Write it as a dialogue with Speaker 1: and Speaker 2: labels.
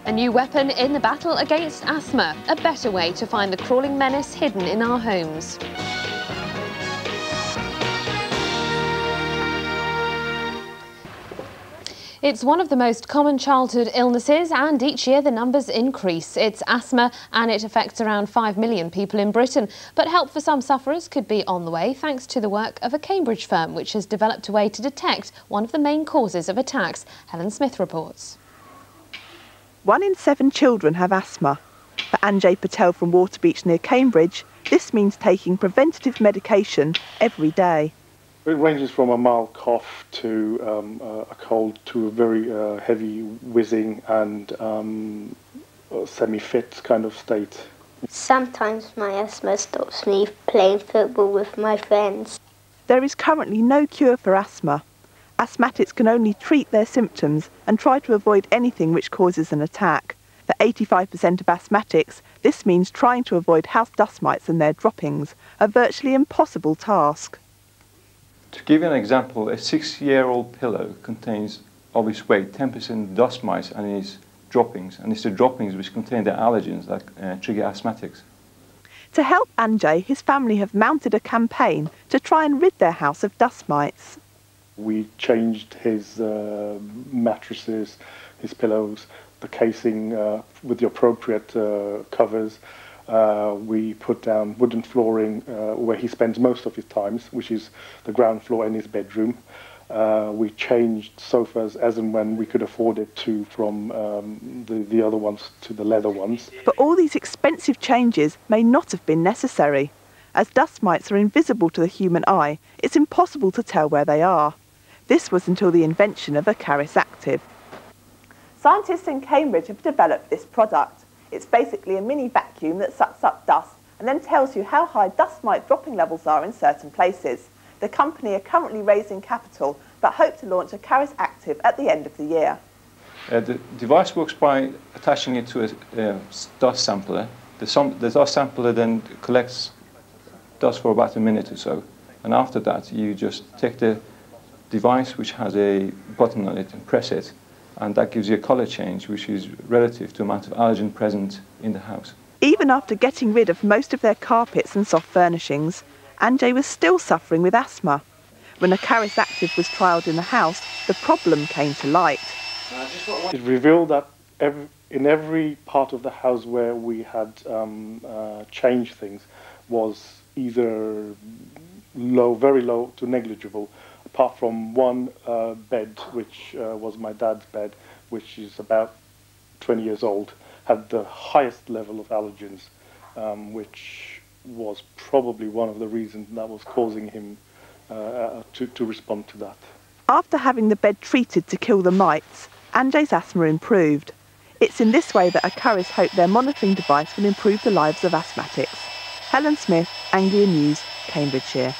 Speaker 1: A new weapon in the battle against asthma, a better way to find the crawling menace hidden in our homes. It's one of the most common childhood illnesses, and each year the numbers increase. It's asthma, and it affects around 5 million people in Britain. But help for some sufferers could be on the way thanks to the work of a Cambridge firm which has developed a way to detect one of the main causes of attacks. Helen Smith reports.
Speaker 2: 1 in 7 children have asthma. For Anjay Patel from Waterbeach near Cambridge, this means taking preventative medication every day.
Speaker 3: It ranges from a mild cough to a cold to a very heavy wheezing and semi-fit kind of state.
Speaker 4: Sometimes my asthma stops me playing football with my friends.
Speaker 2: There is currently no cure for asthma. Asthmatics can only treat their symptoms and try to avoid anything which causes an attack. For 85% of asthmatics, this means trying to avoid house dust mites and their droppings, a virtually impossible task.
Speaker 5: To give you an example, a 6-year-old pillow contains of its weight 10% dust mites and its droppings, and it's the droppings which contain the allergens that trigger asthmatics.
Speaker 2: To help Anjay, his family have mounted a campaign to try and rid their house of dust mites.
Speaker 3: We changed his mattresses, his pillows, the casing with the appropriate covers. We put down wooden flooring where he spends most of his times, which is the ground floor in his bedroom. We changed sofas as and when we could afford it from the other ones to the leather ones.
Speaker 2: But all these expensive changes may not have been necessary. As dust mites are invisible to the human eye, it's impossible to tell where they are. This was until the invention of a Caris Active. Scientists in Cambridge have developed this product. It's basically a mini vacuum that sucks up dust and then tells you how high dust mite dropping levels are in certain places. The company are currently raising capital but hope to launch a Caris Active at the end of the year.
Speaker 5: The device works by attaching it to a dust sampler. The dust sampler then collects dust for about a minute or so, and after that you just take the device, which has a button on it, and press it, and that gives you a colour change which is relative to the amount of allergen present in the house.
Speaker 2: Even after getting rid of most of their carpets and soft furnishings, Anjay was still suffering with asthma. When a Caris Active was trialled in the house, the problem came to light.
Speaker 3: It revealed that in every part of the house where we had changed things was either low, very low to negligible, apart from one bed, which was my dad's bed, which is about 20 years old, had the highest level of allergens, which was probably one of the reasons that was causing him to respond to that.
Speaker 2: After having the bed treated to kill the mites, Anjay's asthma improved. It's in this way that Caris hope their monitoring device will improve the lives of asthmatics. Helen Smith, Anglia News, Cambridgeshire.